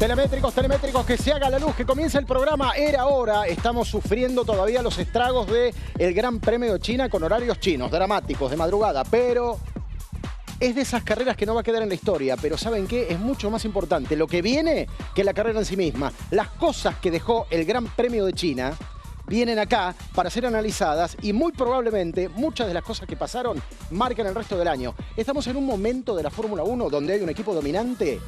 Telemétricos, telemétricos, que se haga la luz, que comience el programa. Era hora. Estamos sufriendo todavía los estragos del Gran Premio de China con horarios chinos, dramáticos, de madrugada. Pero es de esas carreras que no va a quedar en la historia. Pero ¿saben qué? Es mucho más importante lo que viene que la carrera en sí misma. Las cosas que dejó el Gran Premio de China vienen acá para ser analizadas y muy probablemente muchas de las cosas que pasaron marcan el resto del año. Estamos en un momento de la Fórmula 1 donde hay un equipo dominante.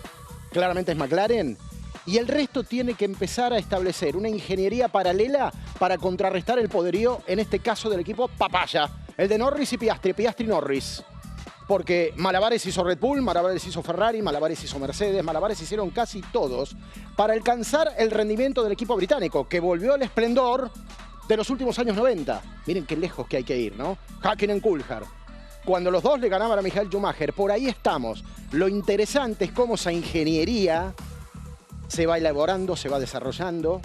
Claramente es McLaren, y el resto tiene que empezar a establecer una ingeniería paralela para contrarrestar el poderío, en este caso del equipo papaya, el de Norris y Piastri, Piastri-Norris. Porque malabares hizo Red Bull, malabares hizo Ferrari, malabares hizo Mercedes, malabares hicieron casi todos para alcanzar el rendimiento del equipo británico, que volvió al esplendor de los últimos años 90. Miren qué lejos que hay que ir, ¿no? Häkkinen-Coulthard. Cuando los dos le ganaban a Michael Schumacher, por ahí estamos. Lo interesante es cómo esa ingeniería se va elaborando, se va desarrollando,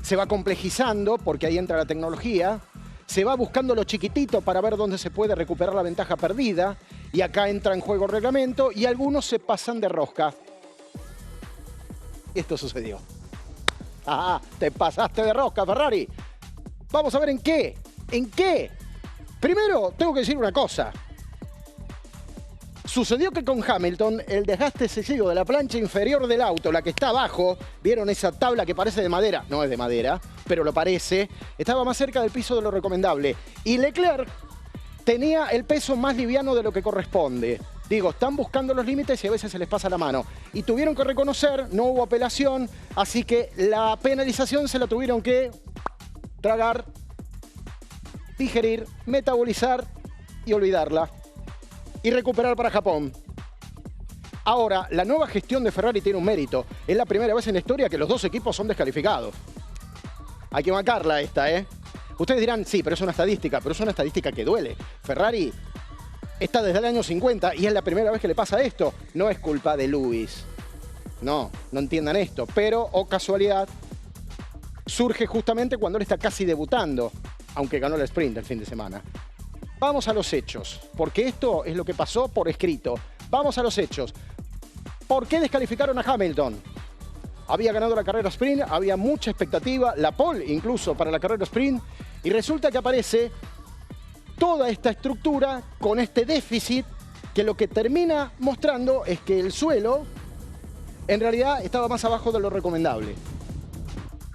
se va complejizando, porque ahí entra la tecnología, se va buscando lo chiquitito para ver dónde se puede recuperar la ventaja perdida, y acá entra en juego el reglamento, y algunos se pasan de rosca. Esto sucedió. Ah, te pasaste de rosca, Ferrari. Vamos a ver en qué. ¿En qué? Primero, tengo que decir una cosa. Sucedió que con Hamilton el desgaste excesivo de la plancha inferior del auto, la que está abajo, ¿vieron esa tabla que parece de madera? No es de madera, pero lo parece. Estaba más cerca del piso de lo recomendable. Y Leclerc tenía el peso más liviano de lo que corresponde. Digo, están buscando los límites y a veces se les pasa la mano. Y tuvieron que reconocer, no hubo apelación, así que la penalización se la tuvieron que tragar, digerir, metabolizar y olvidarla. Y recuperar para Japón. Ahora, la nueva gestión de Ferrari tiene un mérito. Es la primera vez en la historia que los dos equipos son descalificados. Hay que marcarla esta, ¿eh? Ustedes dirán, sí, pero es una estadística. Pero es una estadística que duele. Ferrari está desde el año 50 y es la primera vez que le pasa esto. No es culpa de Lewis. No, no entiendan esto. Pero, oh casualidad, surge justamente cuando él está casi debutando. Aunque ganó el sprint el fin de semana. Vamos a los hechos, porque esto es lo que pasó por escrito. Vamos a los hechos. ¿Por qué descalificaron a Hamilton? Había ganado la carrera sprint, había mucha expectativa, la pole incluso para la carrera sprint, y resulta que aparece toda esta estructura con este déficit que lo que termina mostrando es que el suelo en realidad estaba más abajo de lo recomendable.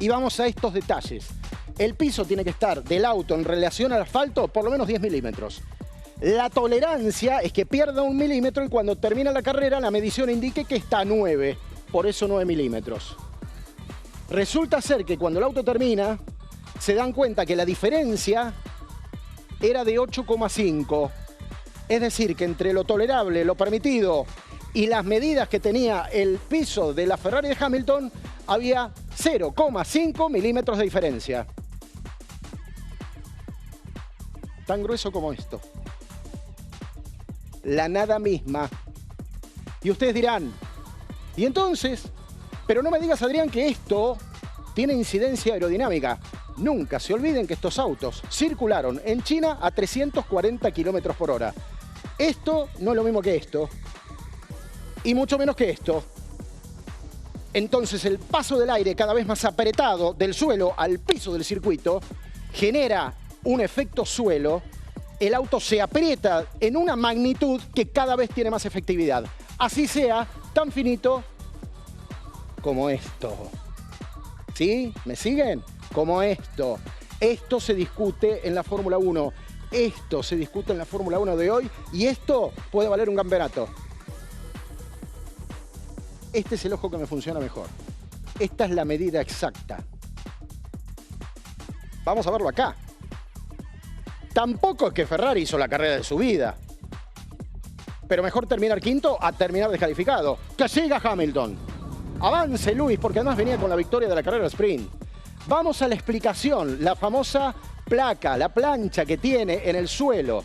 Y vamos a estos detalles. El piso tiene que estar del auto en relación al asfalto por lo menos 10 milímetros. La tolerancia es que pierda 1 milímetro y cuando termina la carrera la medición indique que está a 9. Por eso 9 milímetros. Resulta ser que cuando el auto termina se dan cuenta que la diferencia era de 8,5. Es decir, que entre lo tolerable, lo permitido y las medidas que tenía el piso de la Ferrari de Hamilton había 0,5 milímetros de diferencia. Tan grueso como esto. La nada misma. Y ustedes dirán, ¿y entonces? Pero no me digas, Adrián, que esto tiene incidencia aerodinámica. Nunca se olviden que estos autos circularon en China a 340 kilómetros por hora. Esto no es lo mismo que esto. Y mucho menos que esto. Entonces el paso del aire cada vez más apretado del suelo al piso del circuito genera un efecto suelo, el auto se aprieta en una magnitud que cada vez tiene más efectividad. Así sea tan finito como esto. ¿Sí? ¿Me siguen? Como esto. Esto se discute en la Fórmula 1. Esto se discute en la Fórmula 1 de hoy y esto puede valer un campeonato. Este es el ojo que me funciona mejor. Esta es la medida exacta. Vamos a verlo acá. Tampoco es que Ferrari hizo la carrera de su vida. Pero mejor terminar quinto a terminar descalificado. ¡Que siga Hamilton! Avance Lewis, porque además venía con la victoria de la carrera sprint. Vamos a la explicación, la famosa placa, la plancha que tiene en el suelo.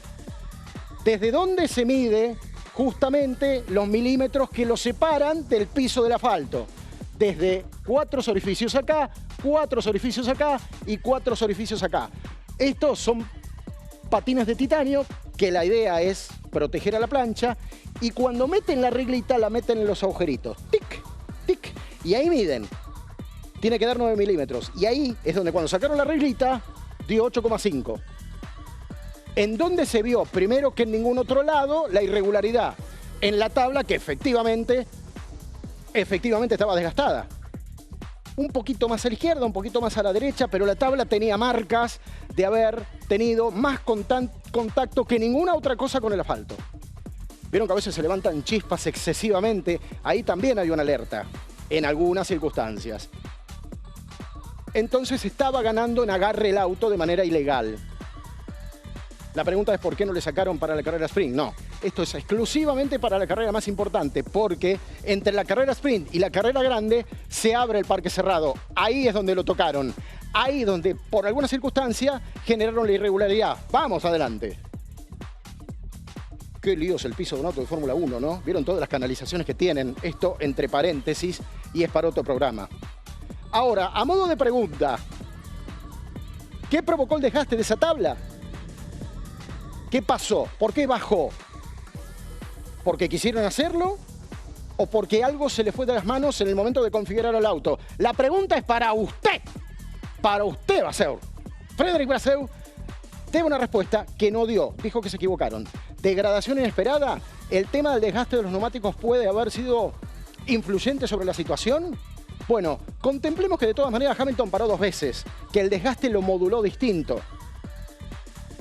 ¿Desde dónde se mide justamente los milímetros que lo separan del piso del asfalto? Desde 4 orificios acá, 4 orificios acá y 4 orificios acá. Estos son patines de titanio que la idea es proteger a la plancha y cuando meten la reglita la meten en los agujeritos. ¡Tic! ¡Tic! Y ahí miden. Tiene que dar 9 milímetros. Y ahí es donde cuando sacaron la reglita, dio 8,5. ¿En dónde se vio? Primero que en ningún otro lado la irregularidad. En la tabla que efectivamente estaba desgastada. Un poquito más a la izquierda, un poquito más a la derecha, pero la tabla tenía marcas de haber tenido más contacto que ninguna otra cosa con el asfalto. Vieron que a veces se levantan chispas excesivamente. Ahí también hay una alerta, en algunas circunstancias. Entonces estaba ganando en agarre el auto de manera ilegal. La pregunta es ¿por qué no le sacaron para la carrera sprint? No, esto es exclusivamente para la carrera más importante, porque entre la carrera sprint y la carrera grande se abre el parque cerrado. Ahí es donde lo tocaron. Ahí donde, por alguna circunstancia, generaron la irregularidad. ¡Vamos, adelante! Qué lío es el piso de un auto de Fórmula 1, ¿no? Vieron todas las canalizaciones que tienen. Esto entre paréntesis y es para otro programa. Ahora, a modo de pregunta, ¿qué provocó el desgaste de esa tabla? ¿Qué pasó? ¿Por qué bajó? ¿Porque quisieron hacerlo? ¿O porque algo se le fue de las manos en el momento de configurar el auto? La pregunta es para usted. Para usted, Brasseur. Frédéric Brasseur debe una respuesta que no dio. Dijo que se equivocaron. Degradación inesperada. ¿El tema del desgaste de los neumáticos puede haber sido influyente sobre la situación? Bueno, contemplemos que de todas maneras Hamilton paró 2 veces, que el desgaste lo moduló distinto.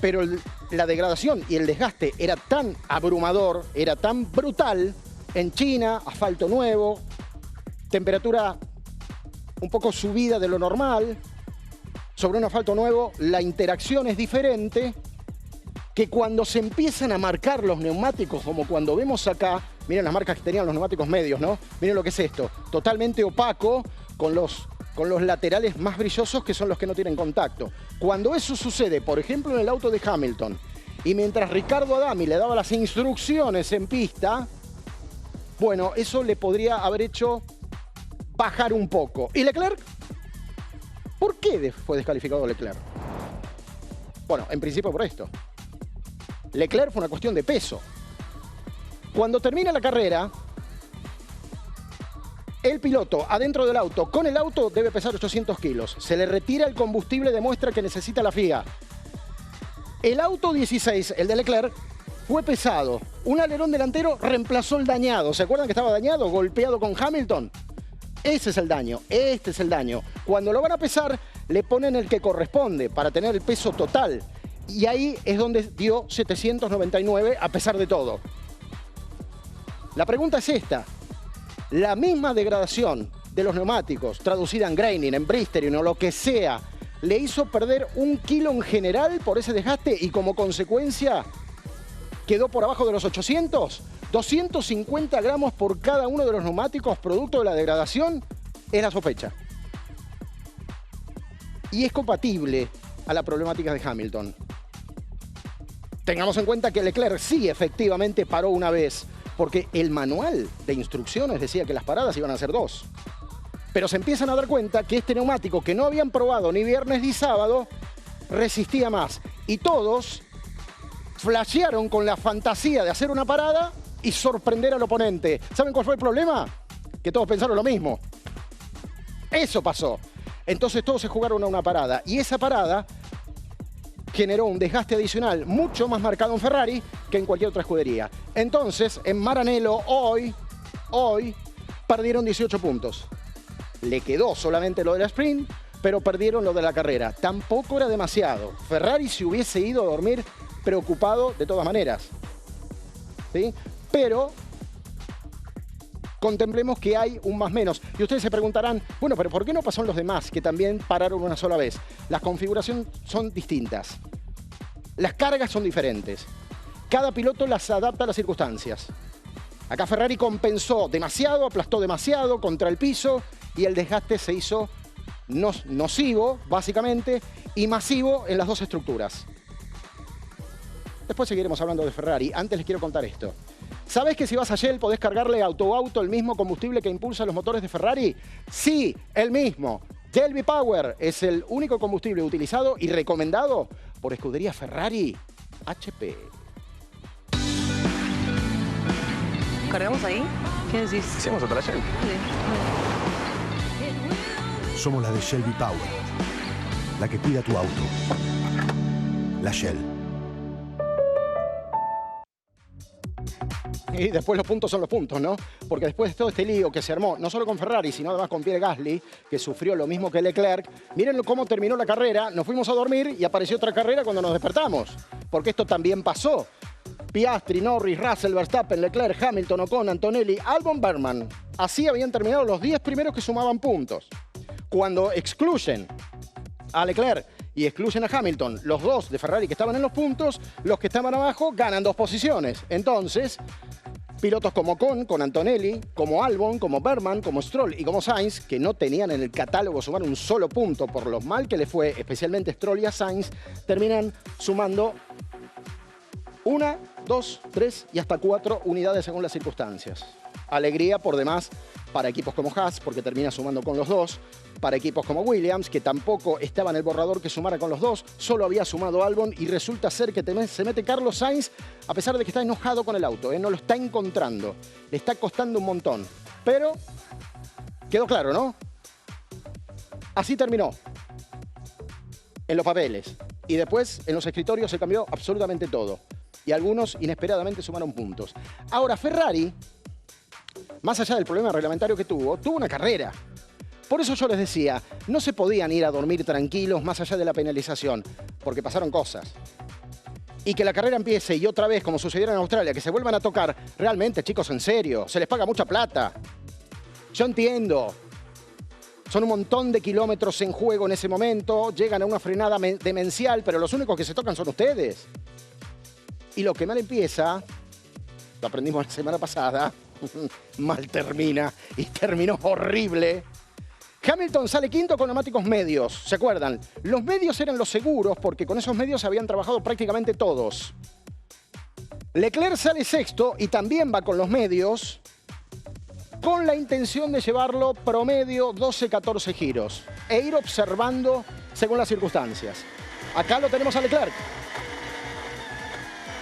Pero la degradación y el desgaste era tan abrumador, era tan brutal. En China, asfalto nuevo, temperatura un poco subida de lo normal. Sobre un asfalto nuevo, la interacción es diferente. Que cuando se empiezan a marcar los neumáticos, como cuando vemos acá, miren las marcas que tenían los neumáticos medios, ¿no? Miren lo que es esto, totalmente opaco, con los laterales más brillosos que son los que no tienen contacto. Cuando eso sucede, por ejemplo, en el auto de Hamilton, y mientras Ricardo Adami le daba las instrucciones en pista, bueno, eso le podría haber hecho bajar un poco. ¿Y Leclerc? ¿Por qué fue descalificado Leclerc? Bueno, en principio por esto. Leclerc fue una cuestión de peso. Cuando termina la carrera, el piloto adentro del auto, con el auto debe pesar 800 kilos. Se le retira el combustible, demuestra que necesita la FIA. El auto 16, el de Leclerc, fue pesado. Un alerón delantero reemplazó el dañado. ¿Se acuerdan que estaba dañado, golpeado con Hamilton? Ese es el daño, este es el daño. Cuando lo van a pesar, le ponen el que corresponde para tener el peso total. Y ahí es donde dio 799 a pesar de todo. La pregunta es esta. La misma degradación de los neumáticos, traducida en graining, en blistering o lo que sea, le hizo perder 1 kilo en general por ese desgaste y como consecuencia quedó por abajo de los 800. 250 gramos por cada uno de los neumáticos producto de la degradación es la sospecha. Y es compatible a la problemática de Hamilton. Tengamos en cuenta que Leclerc sí efectivamente paró una vez, porque el manual de instrucciones decía que las paradas iban a ser 2. Pero se empiezan a dar cuenta que este neumático que no habían probado ni viernes ni sábado resistía más. Y todos flashearon con la fantasía de hacer una parada y sorprender al oponente. ¿Saben cuál fue el problema? Que todos pensaron lo mismo. Eso pasó. Entonces todos se jugaron a una parada. Y esa parada generó un desgaste adicional mucho más marcado en Ferrari que en cualquier otra escudería. Entonces, en Maranello, hoy, perdieron 18 puntos. Le quedó solamente lo de la sprint, pero perdieron lo de la carrera. Tampoco era demasiado. Ferrari se hubiese ido a dormir preocupado de todas maneras. ¿Sí? Pero contemplemos que hay un más menos. Y ustedes se preguntarán, bueno, pero ¿por qué no pasó en los demás que también pararon una sola vez? Las configuraciones son distintas. Las cargas son diferentes. Cada piloto las adapta a las circunstancias. Acá Ferrari compensó demasiado, aplastó demasiado contra el piso y el desgaste se hizo nocivo, básicamente, y masivo en las dos estructuras. Después seguiremos hablando de Ferrari. Antes les quiero contar esto. ¿Sabés que si vas a Shell podés cargarle a tu auto el mismo combustible que impulsa los motores de Ferrari? Sí, el mismo. Shell V-Power es el único combustible utilizado y recomendado por escudería Ferrari HP. ¿Cargamos ahí? ¿Qué decís? ¿Hacemos otra Shell? Sí. somos la de Shelby Power, la que cuida tu auto. La Shell. Y después los puntos son los puntos, ¿no? Porque después de todo este lío que se armó, no solo con Ferrari, sino además con Pierre Gasly, que sufrió lo mismo que Leclerc, miren cómo terminó la carrera, nos fuimos a dormir y apareció otra carrera cuando nos despertamos. Porque esto también pasó. Piastri, Norris, Russell, Verstappen, Leclerc, Hamilton, Ocon, Antonelli, Albon, Bergman. Así habían terminado los 10 primeros que sumaban puntos. Cuando excluyen a Leclerc y excluyen a Hamilton, los dos de Ferrari que estaban en los puntos, los que estaban abajo ganan 2 posiciones. Entonces, pilotos como Ocon, con Antonelli, como Albon, como Bergman, como Stroll y como Sainz, que no tenían en el catálogo sumar un solo punto por lo mal que le fue, especialmente Stroll y a Sainz, terminan sumando 1, 2, 3 y hasta 4 unidades según las circunstancias. Alegría por demás para equipos como Haas, porque termina sumando con los dos. Para equipos como Williams, que tampoco estaba en el borrador que sumara con los dos, solo había sumado Albon y resulta ser que se mete Carlos Sainz, a pesar de que está enojado con el auto, no lo está encontrando, le está costando un montón. Pero quedó claro, ¿no? Así terminó. En los papeles. Y después en los escritorios se cambió absolutamente todo. Y algunos inesperadamente sumaron puntos. Ahora, Ferrari, más allá del problema reglamentario que tuvo una carrera. Por eso yo les decía, no se podían ir a dormir tranquilos más allá de la penalización, porque pasaron cosas. Y que la carrera empiece y otra vez, como sucediera en Australia, que se vuelvan a tocar, realmente, chicos, en serio, se les paga mucha plata. Yo entiendo. Son un montón de kilómetros en juego en ese momento, llegan a una frenada demencial, pero los únicos que se tocan son ustedes. Y lo que mal empieza, lo aprendimos la semana pasada, mal termina y terminó horrible. Hamilton sale quinto con neumáticos medios, ¿se acuerdan? Los medios eran los seguros porque con esos medios se habían trabajado prácticamente todos. Leclerc sale sexto y también va con los medios con la intención de llevarlo promedio 12-14 giros e ir observando según las circunstancias. Acá lo tenemos a Leclerc.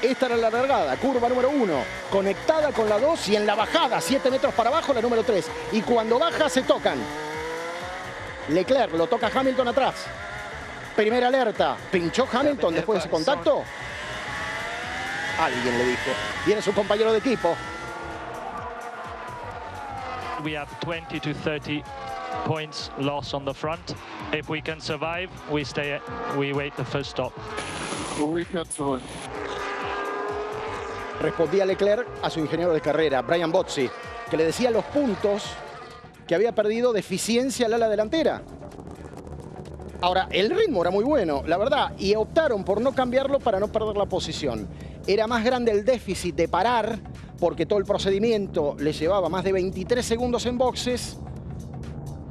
Esta era la largada, curva número 1, conectada con la 2 y en la bajada, 7 metros para abajo, la número 3. Y cuando baja se tocan. Leclerc lo toca Hamilton atrás. Primera alerta. ¿Pinchó Hamilton después de ese contacto? Alguien le dijo. Viene su compañero de equipo. We have 20 to 30 points loss on the front. If we can survive, we wait the first stop. Respondía Leclerc a su ingeniero de carrera, Brian Bozzi, que le decía los puntos que había perdido de eficiencia al ala delantera. Ahora, el ritmo era muy bueno, la verdad, y optaron por no cambiarlo para no perder la posición. Era más grande el déficit de parar, porque todo el procedimiento les llevaba más de 23 segundos en boxes.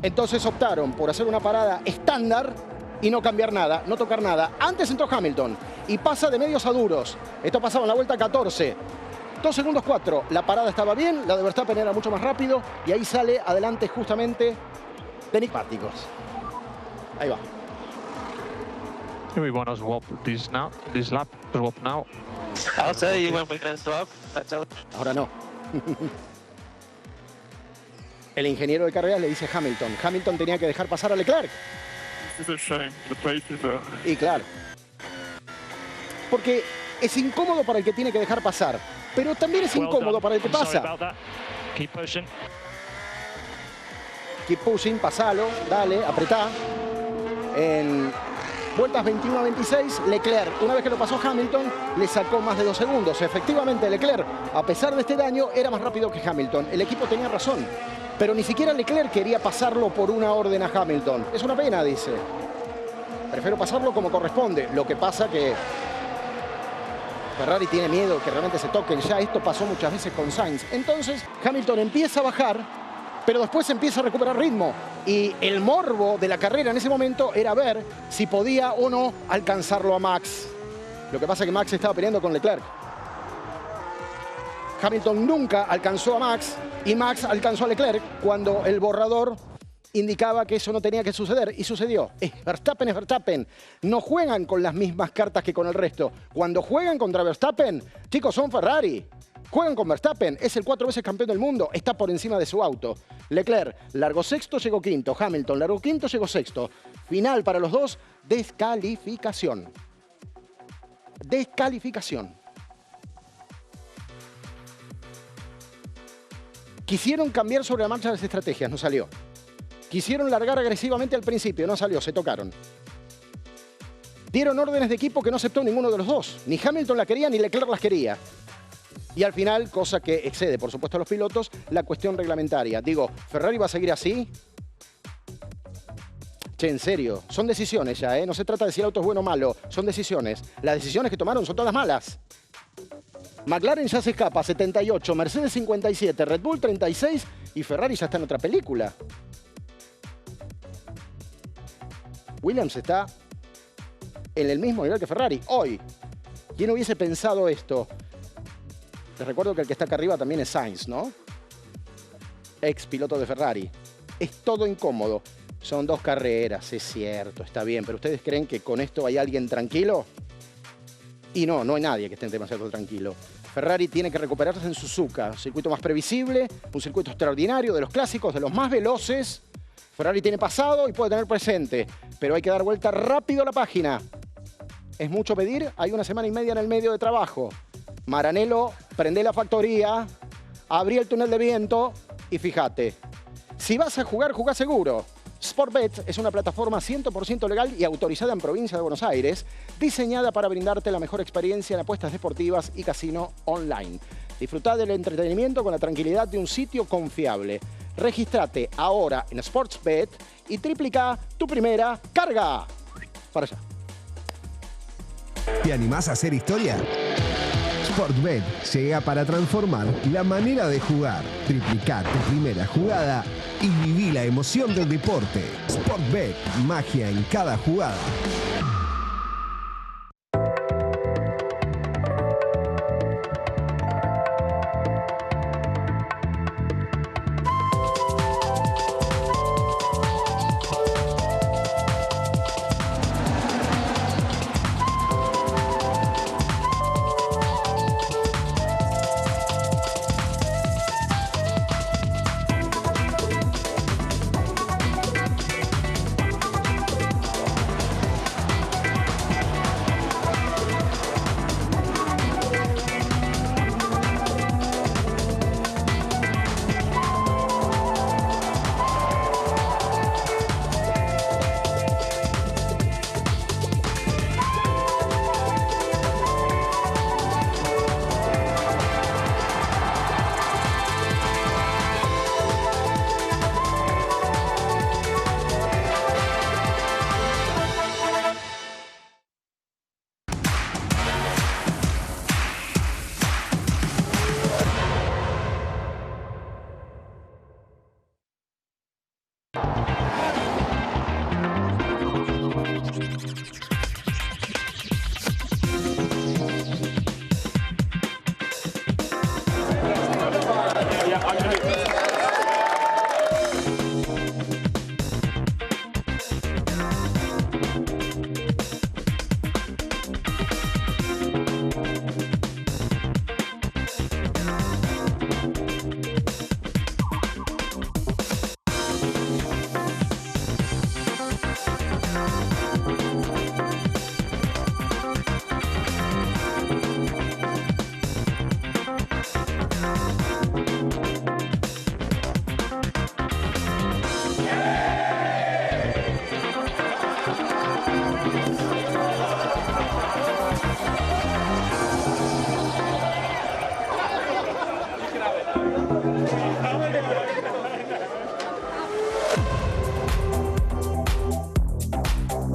Entonces optaron por hacer una parada estándar y no cambiar nada, no tocar nada. Antes entró Hamilton y pasa de medios a duros. Esto pasaba en la vuelta 14. 2 segundos 4. La parada estaba bien, la de Verstappen era mucho más rápido y ahí sale adelante justamente de neumáticos. Ahí va. We want to swap this lap, swap now. I'll tell you when we can swap. Ahora no. El ingeniero de carreras le dice a Hamilton. Hamilton tenía que dejar pasar a Leclerc. Y claro. Porque es incómodo para el que tiene que dejar pasar, pero también es incómodo para el que pasa. Keep pushing. Keep pushing, pasalo, dale, apretá. En vueltas 21 a 26, Leclerc, una vez que lo pasó Hamilton, le sacó más de 2 segundos. Efectivamente, Leclerc, a pesar de este daño, era más rápido que Hamilton. El equipo tenía razón, pero ni siquiera Leclerc quería pasarlo por una orden a Hamilton. Es una pena, dice. Prefiero pasarlo como corresponde. Lo que pasa que Ferrari tiene miedo que realmente se toquen. Ya esto pasó muchas veces con Sainz. Entonces, Hamilton empieza a bajar, pero después empieza a recuperar ritmo. Y el morbo de la carrera en ese momento era ver si podía o no alcanzarlo a Max. Lo que pasa es que Max estaba peleando con Leclerc. Hamilton nunca alcanzó a Max y Max alcanzó a Leclerc cuando el borrador indicaba que eso no tenía que suceder y sucedió. Verstappen es Verstappen. No juegan con las mismas cartas que con el resto. Cuando juegan contra Verstappen, chicos, son Ferrari. Juegan con Verstappen, es el 4 veces campeón del mundo, está por encima de su auto. Leclerc largó sexto, llegó quinto. Hamilton largó quinto, llegó sexto. Final para los dos, descalificación. Descalificación. Quisieron cambiar sobre la marcha las estrategias, no salió. Quisieron largar agresivamente al principio, no salió, se tocaron. Dieron órdenes de equipo que no aceptó ninguno de los dos. Ni Hamilton la quería, ni Leclerc las quería. Y al final, cosa que excede, por supuesto, a los pilotos, la cuestión reglamentaria. Digo, ¿Ferrari va a seguir así? Che, en serio, son decisiones ya, ¿eh? No se trata de si el auto es bueno o malo, son decisiones. Las decisiones que tomaron son todas malas. McLaren ya se escapa, 78, Mercedes 57, Red Bull 36 y Ferrari ya está en otra película. Williams está en el mismo nivel que Ferrari. Hoy, ¿quién hubiese pensado esto? Les recuerdo que el que está acá arriba también es Sainz, ¿no? Ex piloto de Ferrari. Es todo incómodo. Son 2 carreras, es cierto, está bien. Pero ¿ustedes creen que con esto hay alguien tranquilo? Y no hay nadie que esté demasiado tranquilo. Ferrari tiene que recuperarse en Suzuka. Un circuito más previsible, un circuito extraordinario, de los clásicos, de los más veloces. Ferrari tiene pasado y puede tener presente. Pero hay que dar vuelta rápido a la página. ¿Es mucho pedir? Hay 1 semana y media en el medio de trabajo. Maranello, prende la factoría, abrí el túnel de viento y fíjate. Si vas a jugar, jugá seguro. Sportbet es una plataforma 100% legal y autorizada en Provincia de Buenos Aires, diseñada para brindarte la mejor experiencia en apuestas deportivas y casino online. Disfrutá del entretenimiento con la tranquilidad de un sitio confiable. Regístrate ahora en Sportsbet y triplica tu primera carga. Para allá. ¿Te animás a hacer historia? Sportbet llega para transformar la manera de jugar. Triplicá tu primera jugada y viví la emoción del deporte. Sportbet, magia en cada jugada.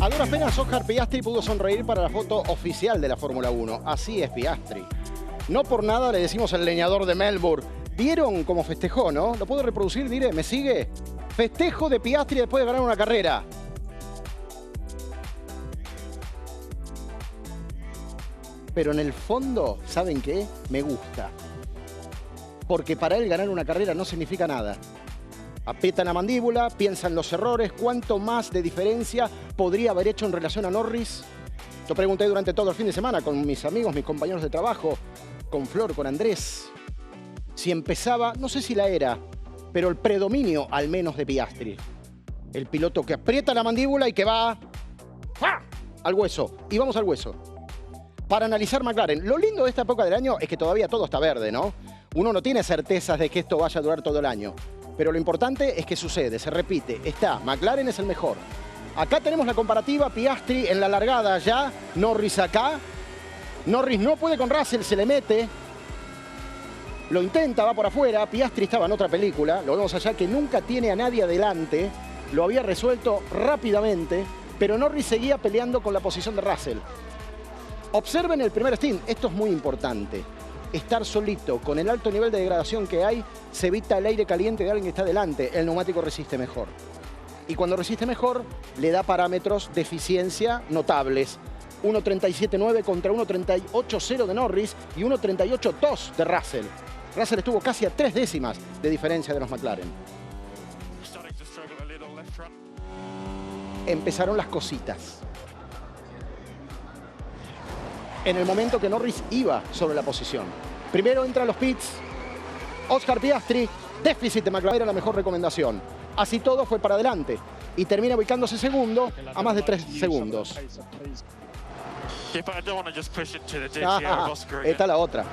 A duras penas, Oscar Piastri pudo sonreír para la foto oficial de la Fórmula 1. Así es Piastri. No por nada le decimos el leñador de Melbourne. ¿Vieron cómo festejó, no? ¿Lo puedo reproducir? Diré, ¿me sigue? Festejo de Piastri después de ganar una carrera. Pero en el fondo, ¿saben qué? Me gusta. Porque para él ganar una carrera no significa nada. Aprieta la mandíbula, piensa en los errores, cuánto más de diferencia podría haber hecho en relación a Norris. Yo pregunté durante todo el fin de semana con mis amigos, mis compañeros de trabajo, con Flor, con Andrés. si empezaba, no sé si la era, pero el predominio al menos de Piastri. El piloto que aprieta la mandíbula y que va al hueso. Y vamos al hueso. Para analizar McLaren, lo lindo de esta época del año es que todavía todo está verde, ¿no? Uno no tiene certezas de que esto vaya a durar todo el año. Pero lo importante es que sucede, se repite. Está, McLaren es el mejor. Acá tenemos la comparativa, Piastri en la largada ya, Norris acá. Norris no puede con Russell, se le mete. Lo intenta, va por afuera. Piastri estaba en otra película. Lo vemos allá que nunca tiene a nadie adelante. Lo había resuelto rápidamente. Pero Norris seguía peleando con la posición de Russell. Observen el primer stint. Esto es muy importante. Estar solito, con el alto nivel de degradación que hay, se evita el aire caliente de alguien que está delante. El neumático resiste mejor. Y cuando resiste mejor, le da parámetros de eficiencia notables. 1.37.9 contra 1.38.0 de Norris y 1.38.2 de Russell. Russell estuvo casi a 3 décimas de diferencia de los McLaren. Empezaron las cositas. En el momento que Norris iba sobre la posición. Primero entra a los pits Oscar Piastri, déficit de McLaren era la mejor recomendación. Así todo fue para adelante y termina ubicándose segundo a más de 3 segundos. Esta la otra.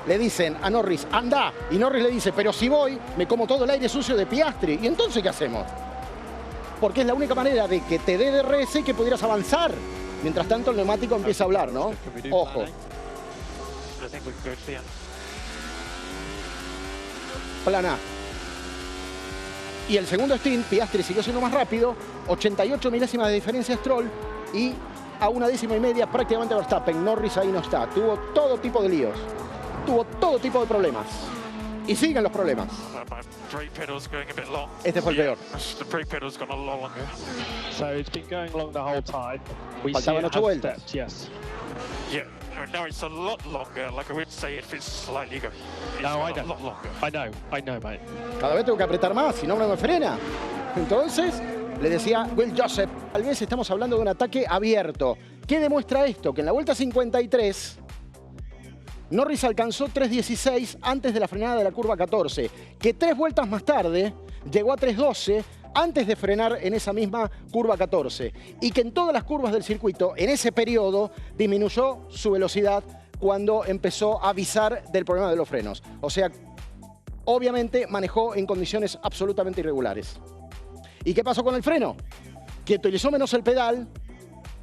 Le dicen a Norris, anda, y Norris le dice, pero si voy, me como todo el aire sucio de Piastri. ¿Y entonces qué hacemos? Porque es la única manera de que te dé DRS y que pudieras avanzar. Mientras tanto, el neumático empieza a hablar, ¿no? Ojo. Plan A. Y el segundo stint, Piastri siguió siendo más rápido, 88 milésimas de diferencia Stroll y a 1 décima y media prácticamente Verstappen. Norris ahí no está. Tuvo todo tipo de líos. Tuvo todo tipo de problemas. Y siguen los problemas. Este fue el peor. Faltaban 8 vueltas. No, it's a lot longer. Like I would say, if it's slightly going. No, I know, mate. Cada vez tengo que apretar más, si no, no me frena. Entonces, le decía Will Joseph, tal vez estamos hablando de un ataque abierto. ¿Qué demuestra esto? Que en la vuelta 53, Norris alcanzó 3.16 antes de la frenada de la curva 14. Que 3 vueltas más tarde llegó a 3.12 antes de frenar en esa misma curva 14. Y que en todas las curvas del circuito, en ese periodo, disminuyó su velocidad cuando empezó a avisar del problema de los frenos. O sea, obviamente manejó en condiciones absolutamente irregulares. ¿Y qué pasó con el freno? Que utilizó menos el pedal,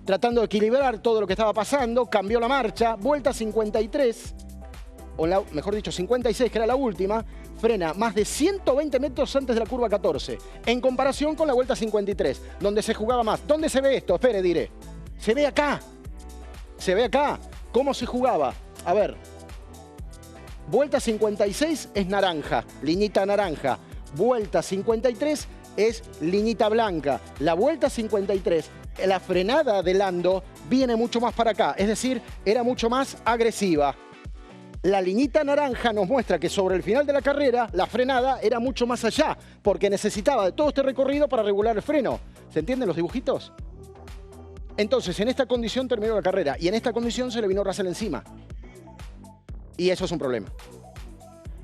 tratando de equilibrar todo lo que estaba pasando, cambió la marcha, vuelta 53, o mejor dicho 56, que era la última, frena más de 120 metros antes de la curva 14, en comparación con la vuelta 53, donde se jugaba más. ¿Dónde se ve esto? Espere, diré. Se ve acá. Se ve acá. ¿Cómo se jugaba? A ver. Vuelta 56 es naranja, liñita naranja. Vuelta 53 es liñita blanca. La vuelta 53, la frenada de Lando viene mucho más para acá. Es decir, era mucho más agresiva. La liñita naranja nos muestra que sobre el final de la carrera la frenada era mucho más allá, porque necesitaba de todo este recorrido para regular el freno. ¿Se entienden los dibujitos? Entonces, en esta condición terminó la carrera y en esta condición se le vino Russell encima. Y eso es un problema.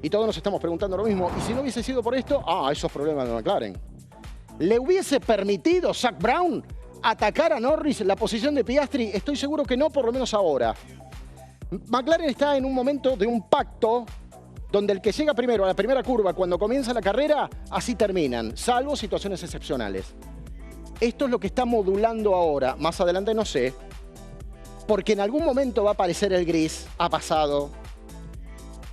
Y todos nos estamos preguntando lo mismo. ¿Y si no hubiese sido por esto? Esos problemas de McLaren. ¿Le hubiese permitido Zak Brown atacar a Norris la posición de Piastri? Estoy seguro que no, por lo menos ahora. McLaren está en un momento de un pacto donde el que llega primero a la primera curva cuando comienza la carrera, así terminan, salvo situaciones excepcionales. Esto es lo que está modulando ahora. Más adelante no sé, porque en algún momento va a aparecer el gris. Ha pasado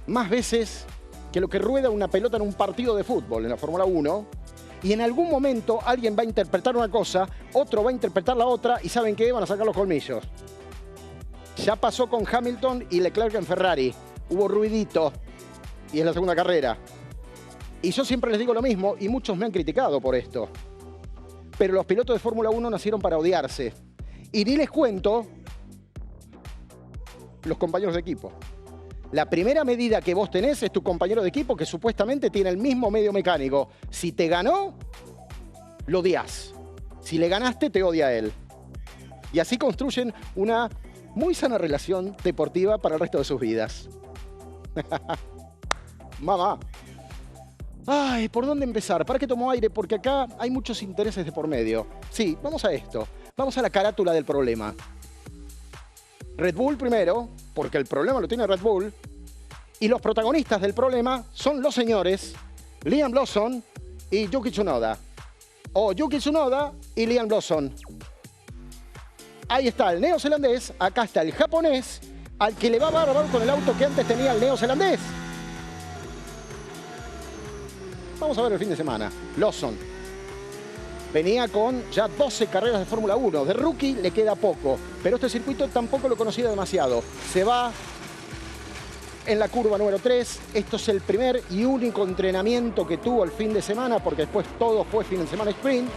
más veces que lo que rueda una pelota en un partido de fútbol en la Fórmula 1. Y en algún momento alguien va a interpretar una cosa, otro va a interpretar la otra y ¿saben qué? Van a sacar los colmillos. Ya pasó con Hamilton y Leclerc en Ferrari. Hubo ruidito y es la segunda carrera. Y yo siempre les digo lo mismo y muchos me han criticado por esto. Pero los pilotos de Fórmula 1 nacieron para odiarse. Y ni les cuento los compañeros de equipo. La primera medida que vos tenés es tu compañero de equipo que supuestamente tiene el mismo medio mecánico. Si te ganó, lo odias. Si le ganaste, te odia a él. Y así construyen una muy sana relación deportiva para el resto de sus vidas. Mamá. Ay, ¿por dónde empezar? ¿Para qué tomo aire? Porque acá hay muchos intereses de por medio. Sí, vamos a esto. Vamos a la carátula del problema. Red Bull primero, porque el problema lo tiene Red Bull. Y los protagonistas del problema son los señores Liam Lawson y Yuki Tsunoda. O Yuki Tsunoda y Liam Lawson. Ahí está el neozelandés, acá está el japonés, al que le va bárbaro con el auto que antes tenía el neozelandés. Vamos a ver el fin de semana. Lawson venía con ya 12 carreras de Fórmula 1. De rookie le queda poco, pero este circuito tampoco lo conocía demasiado. Se va en la curva número 3. Esto es el primer y único entrenamiento que tuvo el fin de semana, porque después todo fue fin de semana sprint.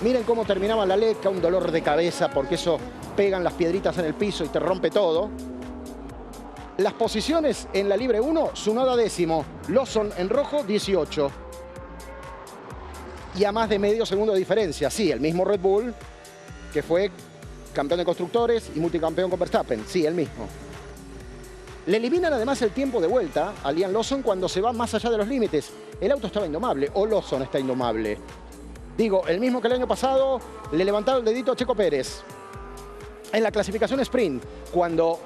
Miren cómo terminaba la leca, un dolor de cabeza, porque eso pegan las piedritas en el piso y te rompe todo. Las posiciones en la libre 1, Tsunoda 10º, Lawson en rojo 18. Y a más de medio segundo de diferencia. Sí, el mismo Red Bull, que fue campeón de constructores y multicampeón con Verstappen. Sí, el mismo. Le eliminan además el tiempo de vuelta a Liam Lawson cuando se va más allá de los límites. El auto estaba indomable, o Lawson está indomable. Digo, el mismo que el año pasado le levantaron el dedito a Checo Pérez. En la clasificación sprint, cuando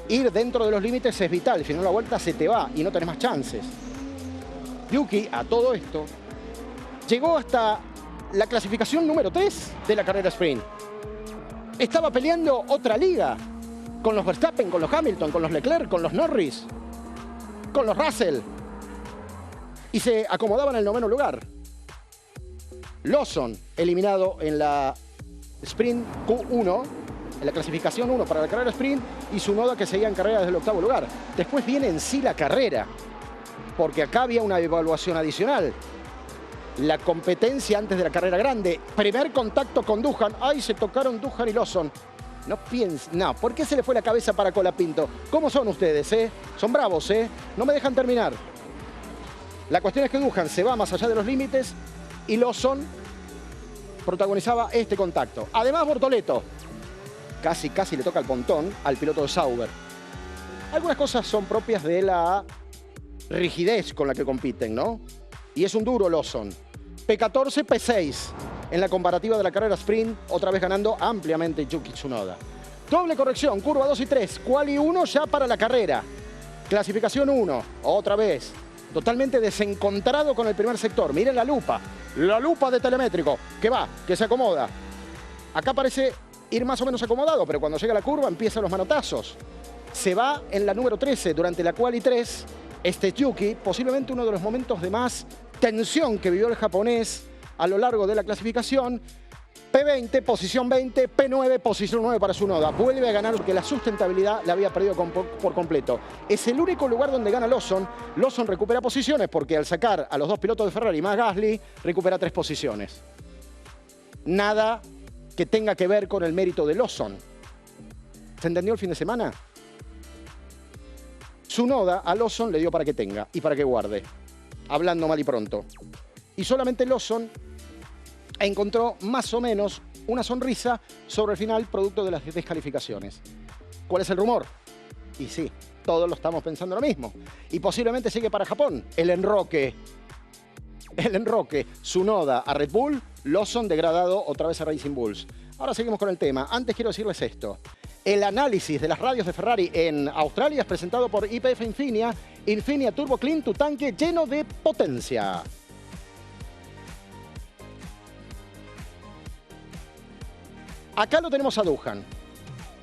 ir dentro de los límites es vital, si no la vuelta se te va y no tenés más chances. Yuki, a todo esto, llegó hasta la clasificación número 3 de la carrera sprint. Estaba peleando otra liga con los Verstappen, con los Hamilton, con los Leclerc, con los Norris, con los Russell. Y se acomodaba en el 9º lugar. Lawson eliminado en la sprint Q1, en la clasificación 1 para la carrera sprint, y Tsunoda que seguía en carrera desde el 8º lugar. Después viene en sí la carrera, porque acá había una evaluación adicional. La competencia antes de la carrera grande. Primer contacto con Duhan. ¡Ay, se tocaron Duhan y Lawson! No piensen. No, ¿por qué se le fue la cabeza para Colapinto? ¿Cómo son ustedes, Son bravos, No me dejan terminar. La cuestión es que Duhan se va más allá de los límites y Lawson protagonizaba este contacto. Además, Bortoleto casi le toca el pontón al piloto de Sauber. Algunas cosas son propias de la rigidez con la que compiten, ¿no? Y es un duro Lawson. P14, P6 en la comparativa de la carrera sprint, otra vez ganando ampliamente Yuki Tsunoda. Doble corrección, curva 2 y 3, quali 1 ya para la carrera. Clasificación 1, otra vez. Totalmente desencontrado con el primer sector. Miren la lupa de telemétrico, que va, que se acomoda. Acá parece ir más o menos acomodado, pero cuando llega a la curva empiezan los manotazos. Se va en la número 13 durante la quali 3. Este Yuki, posiblemente uno de los momentos de más tensión que vivió el japonés a lo largo de la clasificación. P20, posición 20, P9, posición 9 para Tsunoda. Vuelve a ganar porque la sustentabilidad la había perdido por completo. Es el único lugar donde gana Lawson. Lawson recupera posiciones porque al sacar a los dos pilotos de Ferrari más Gasly, recupera 3 posiciones. Nada que tenga que ver con el mérito de Lawson. ¿Se entendió el fin de semana? Tsunoda a Lawson le dio para que tenga y para que guarde. Hablando mal y pronto. Y solamente Lawson encontró más o menos una sonrisa sobre el final producto de las descalificaciones. ¿Cuál es el rumor? Y sí, todos lo estamos pensando lo mismo. Y posiblemente sigue para Japón. El enroque. Tsunoda a Red Bull, Lawson degradado otra vez a Racing Bulls. Ahora seguimos con el tema. Antes quiero decirles esto. El análisis de las radios de Ferrari en Australia es presentado por YPF Infinia. Infinia Turbo Clean, tu tanque lleno de potencia. Acá lo tenemos a Duhan.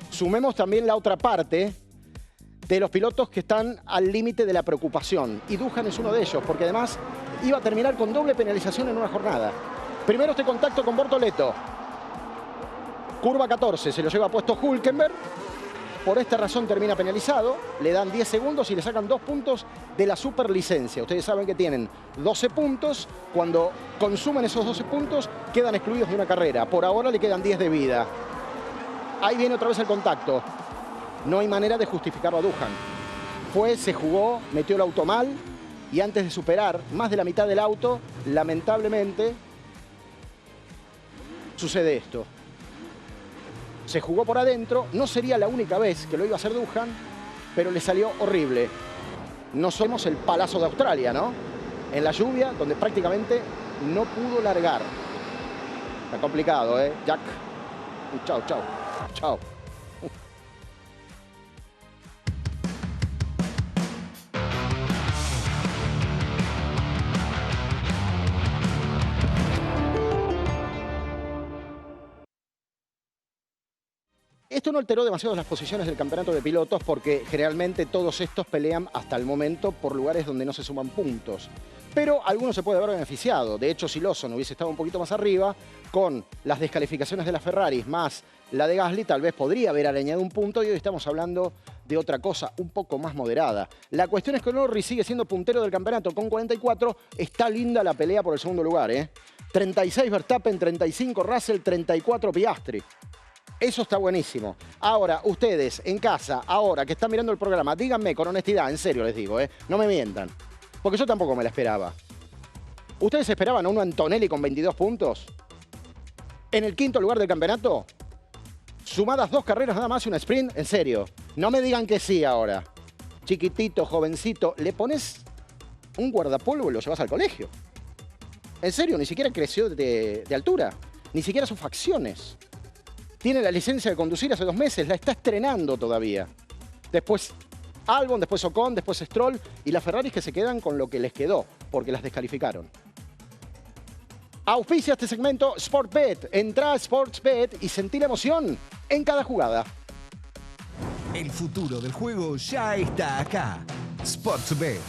Sumemos también la otra parte de los pilotos que están al límite de la preocupación. Y Duhan es uno de ellos, porque además iba a terminar con doble penalización en una jornada. Primero este contacto con Bortoleto. Curva 14, se lo lleva puesto Hülkenberg. Por esta razón termina penalizado. Le dan 10 segundos y le sacan 2 puntos de la superlicencia. Ustedes saben que tienen 12 puntos. Cuando consumen esos 12 puntos, quedan excluidos de una carrera. Por ahora le quedan 10 de vida. Ahí viene otra vez el contacto. No hay manera de justificarlo a Duhan. Se jugó, metió el auto mal y antes de superar más de la mitad del auto, lamentablemente, sucede esto. Se jugó por adentro, no sería la única vez que lo iba a hacer Duhan, pero le salió horrible. no somos el palazo de Australia, ¿no? En la lluvia, donde prácticamente no pudo largar. Está complicado, ¿eh? Jack. Chao, chao. Chao. Esto no alteró demasiado las posiciones del campeonato de pilotos porque generalmente todos estos pelean hasta el momento por lugares donde no se suman puntos. Pero algunos se puede haber beneficiado. De hecho, si Lawson hubiese estado un poquito más arriba, con las descalificaciones de las Ferraris más la de Gasly, tal vez podría haber arañado un punto y hoy estamos hablando de otra cosa un poco más moderada. La cuestión es que Norris sigue siendo puntero del campeonato con 44. Está linda la pelea por el segundo lugar, ¿eh? 36 Verstappen, 35 Russell, 34 Piastri. Eso está buenísimo. Ahora, ustedes en casa, ahora que están mirando el programa, díganme con honestidad, en serio les digo, no me mientan. Porque yo tampoco me la esperaba. ¿Ustedes esperaban a un Antonelli con 22 puntos? ¿En el quinto lugar del campeonato? Sumadas 2 carreras nada más y una sprint, en serio. No me digan que sí ahora. Chiquitito, jovencito, le pones un guardapolvo y lo llevas al colegio. En serio, ni siquiera creció de altura. Ni siquiera sus facciones. Tiene la licencia de conducir hace 2 meses, la está estrenando todavía. Después Albon, después Ocon, después Stroll y las Ferraris que se quedan con lo que les quedó, porque las descalificaron. Auspicia este segmento Sportbet. Entrá a Sportsbet y sentí la emoción en cada jugada. El futuro del juego ya está acá. Sportsbet.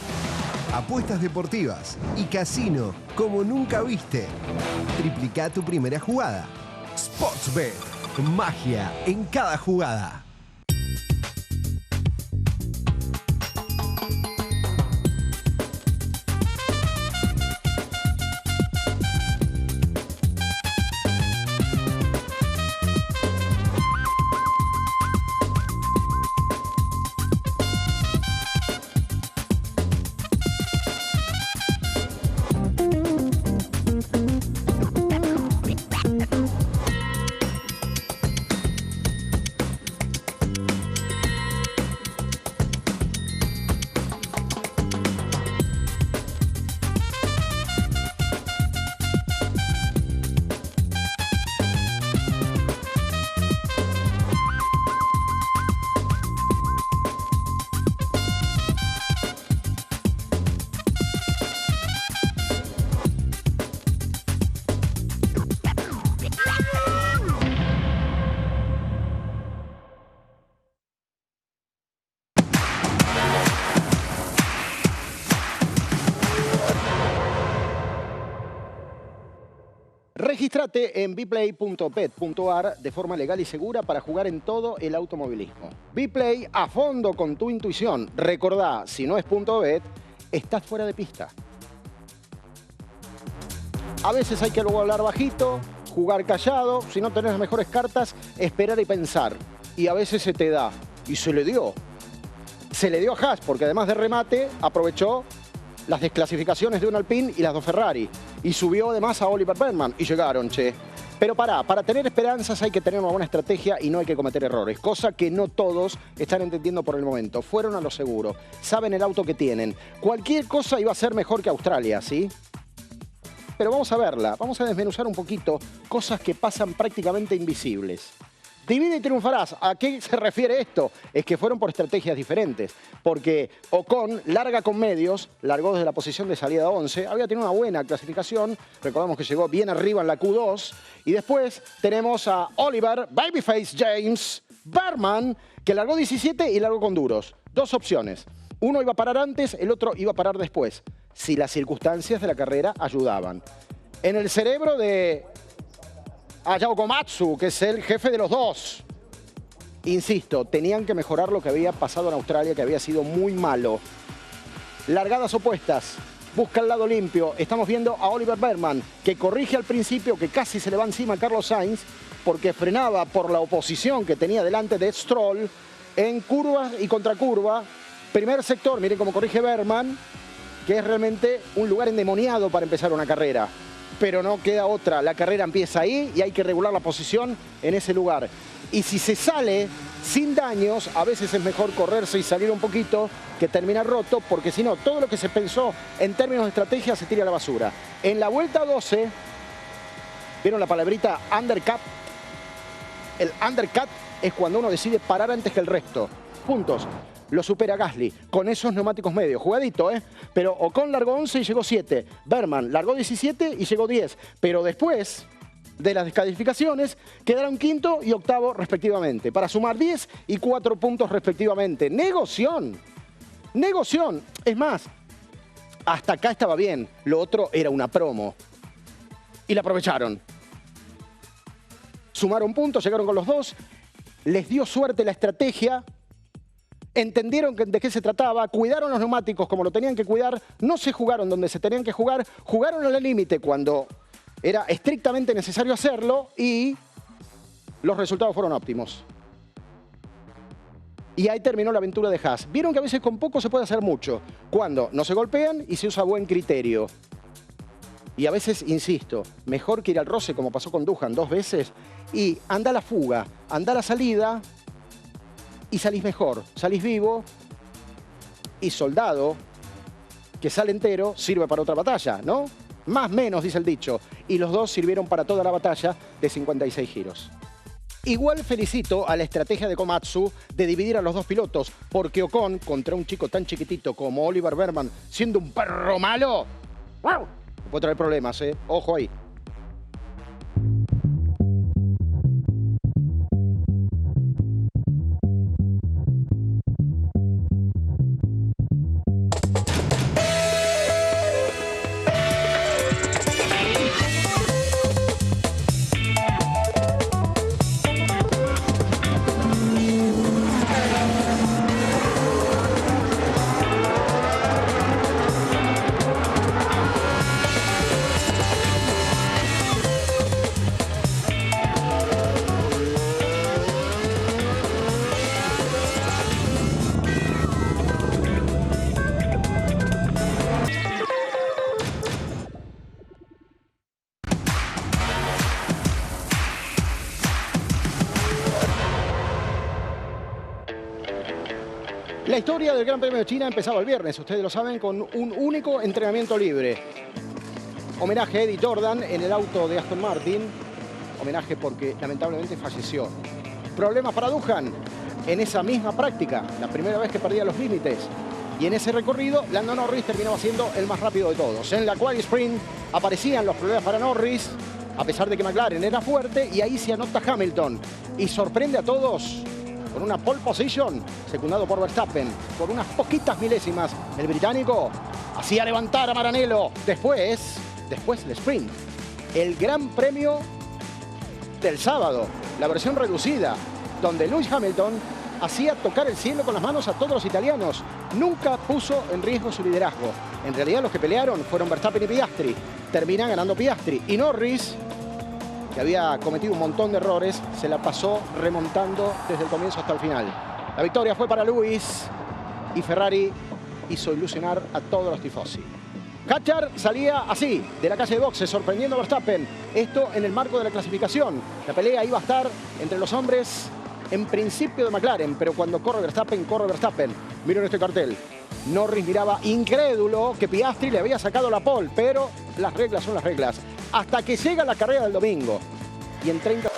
Apuestas deportivas y casino como nunca viste. Triplica tu primera jugada. Sportsbet. Magia en cada jugada. Regístrate en bplay.bet.ar de forma legal y segura para jugar en todo el automovilismo. Bplay, a fondo con tu intuición. Recordá, si no es .bet, estás fuera de pista. A veces hay que luego hablar bajito, jugar callado, si no tenés las mejores cartas, esperar y pensar. Y a veces se te da. Y se le dio. Se le dio a Haas, porque además de remate, aprovechó las desclasificaciones de un Alpine y las 2 Ferrari. Y subió además a Oliver Bergman. Y llegaron, che. Pero para tener esperanzas hay que tener una buena estrategia y no hay que cometer errores. Cosa que no todos están entendiendo por el momento. Fueron a lo seguro. Saben el auto que tienen. Cualquier cosa iba a ser mejor que Australia, ¿sí? Pero vamos a verla. Vamos a desmenuzar un poquito cosas que pasan prácticamente invisibles. Divide y triunfarás. ¿A qué se refiere esto? Es que fueron por estrategias diferentes. Porque Ocon larga con medios, largó desde la posición de salida 11, había tenido una buena clasificación, recordamos que llegó bien arriba en la Q2, y después tenemos a Oliver Babyface James Bergman, que largó 17 y largó con duros. 2 opciones. Uno iba a parar antes, el otro iba a parar después, si las circunstancias de la carrera ayudaban. En el cerebro de Ayao Komatsu, que es el jefe de los dos. Insisto, tenían que mejorar lo que había pasado en Australia, que había sido muy malo. Largadas opuestas, busca el lado limpio. Estamos viendo a Oliver Bergman, que corrige al principio, que casi se le va encima a Carlos Sainz, porque frenaba por la oposición que tenía delante de Stroll en curvas y contracurva. Primer sector, miren cómo corrige Bergman, que es realmente un lugar endemoniado para empezar una carrera. Pero no queda otra, la carrera empieza ahí y hay que regular la posición en ese lugar. Y si se sale, sin daños. A veces es mejor correrse y salir un poquito que terminar roto, porque si no, todo lo que se pensó en términos de estrategia se tira a la basura. En la vuelta 12, ¿vieron la palabrita undercut? El undercut es cuando uno decide parar antes que el resto. Puntos. Lo supera Gasly con esos neumáticos medios. Jugadito, ¿eh? Pero Ocon largó 11 y llegó 7. Berman largó 17 y llegó 10. Pero después de las descalificaciones quedaron quinto y octavo respectivamente, para sumar 10 y 4 puntos respectivamente. Negoción. Negoción. Es más, hasta acá estaba bien. Lo otro era una promo. Y la aprovecharon. Sumaron puntos, llegaron con los dos. Les dio suerte la estrategia. Entendieron de qué se trataba, cuidaron los neumáticos como lo tenían que cuidar, no se jugaron donde se tenían que jugar, jugaron al límite cuando era estrictamente necesario hacerlo y los resultados fueron óptimos. Y ahí terminó la aventura de Haas. Vieron que a veces con poco se puede hacer mucho, cuando no se golpean y se usa buen criterio. Y a veces, insisto, mejor que ir al roce como pasó con Doohan 2 veces y anda a la fuga, anda a la salida y salís mejor, salís vivo y soldado que sale entero sirve para otra batalla, ¿no? Más menos, dice el dicho. Y los dos sirvieron para toda la batalla de 56 giros. Igual felicito a la estrategia de Komatsu de dividir a los dos pilotos, porque Ocon, contra un chico tan chiquitito como Oliver Berman, siendo un perro malo, ¡wow!, puede traer problemas, ¿eh? Ojo ahí. La historia del Gran Premio de China empezaba el viernes, ustedes lo saben, con un único entrenamiento libre. Homenaje a Eddie Jordan en el auto de Aston Martin. Homenaje porque lamentablemente falleció. Problemas para Doohan en esa misma práctica, la primera vez que perdía los límites. Y en ese recorrido, Lando Norris terminaba siendo el más rápido de todos. En la Quali Sprint aparecían los problemas para Norris, a pesar de que McLaren era fuerte, y ahí se anota Hamilton. Y sorprende a todos con una pole position, secundado por Verstappen, por unas poquitas milésimas. El británico hacía levantar a Maranello. Después el sprint. El Gran Premio del sábado, la versión reducida, donde Lewis Hamilton hacía tocar el cielo con las manos a todos los italianos. Nunca puso en riesgo su liderazgo. En realidad los que pelearon fueron Verstappen y Piastri. Terminan ganando Piastri. Y Norris, que había cometido un montón de errores, se la pasó remontando desde el comienzo hasta el final. La victoria fue para Lewis y Ferrari hizo ilusionar a todos los tifosi. Hadjar salía así, de la calle de boxes, sorprendiendo a Verstappen. Esto en el marco de la clasificación. La pelea iba a estar entre los hombres, en principio de McLaren, pero cuando corre Verstappen, corre Verstappen. Miren este cartel. Norris miraba incrédulo que Piastri le había sacado la pole, pero las reglas son las reglas. Hasta que llega la carrera del domingo. Y en 30...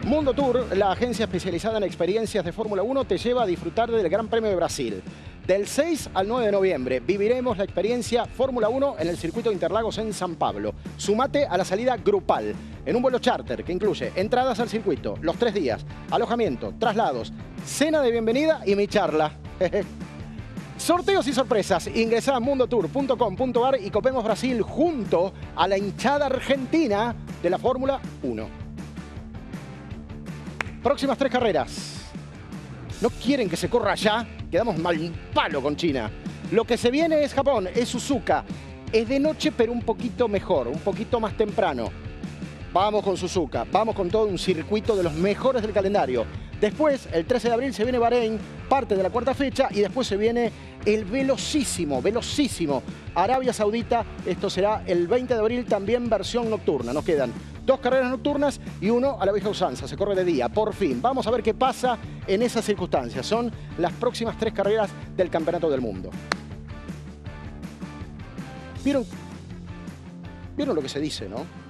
Mundo Tour, la agencia especializada en experiencias de Fórmula 1, te lleva a disfrutar del Gran Premio de Brasil. Del 6 al 9 de noviembre viviremos la experiencia Fórmula 1 en el circuito de Interlagos en San Pablo. Sumate a la salida grupal en un vuelo charter que incluye entradas al circuito, los 3 días, alojamiento, traslados, cena de bienvenida y mi charla. Sorteos y sorpresas. Ingresá a mundotour.com.ar y copemos Brasil junto a la hinchada argentina de la Fórmula 1. Próximas 3 carreras. No quieren que se corra ya. Quedamos mal palo con China. Lo que se viene es Japón, es Suzuka. Es de noche, pero un poquito mejor, un poquito más temprano. Vamos con Suzuka, vamos con todo un circuito de los mejores del calendario. Después, el 13 de abril, se viene Bahrein, parte de la 4ª fecha, y después se viene el velocísimo Arabia Saudita. Esto será el 20 de abril, también versión nocturna. Nos quedan 2 carreras nocturnas y 1 a la vieja usanza. Se corre de día, por fin. Vamos a ver qué pasa en esas circunstancias. Son las próximas 3 carreras del Campeonato del Mundo. ¿Vieron lo que se dice, no?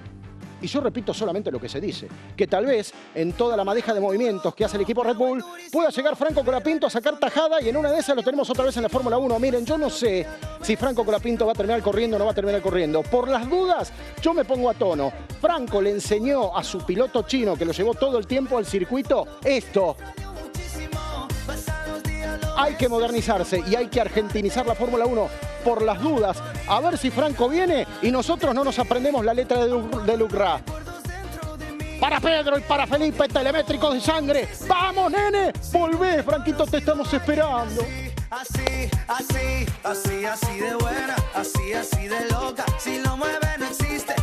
Y yo repito solamente lo que se dice, que tal vez en toda la madeja de movimientos que hace el equipo Red Bull pueda llegar Franco Colapinto a sacar tajada y en una de esas lo tenemos otra vez en la Fórmula 1. Miren, yo no sé si Franco Colapinto va a terminar corriendo o no va a terminar corriendo. Por las dudas, yo me pongo a tono. Franco le enseñó a su piloto chino, que lo llevó todo el tiempo al circuito, esto. Hay que modernizarse y hay que argentinizar la Fórmula 1 por las dudas. A ver si Franco viene y nosotros no nos aprendemos la letra de Lucra. Para Pedro y para Felipe, telemétricos de sangre. ¡Vamos, nene! Volvé, Franquito, te estamos esperando. Así de buena, así de loca. Si lo mueve no existe.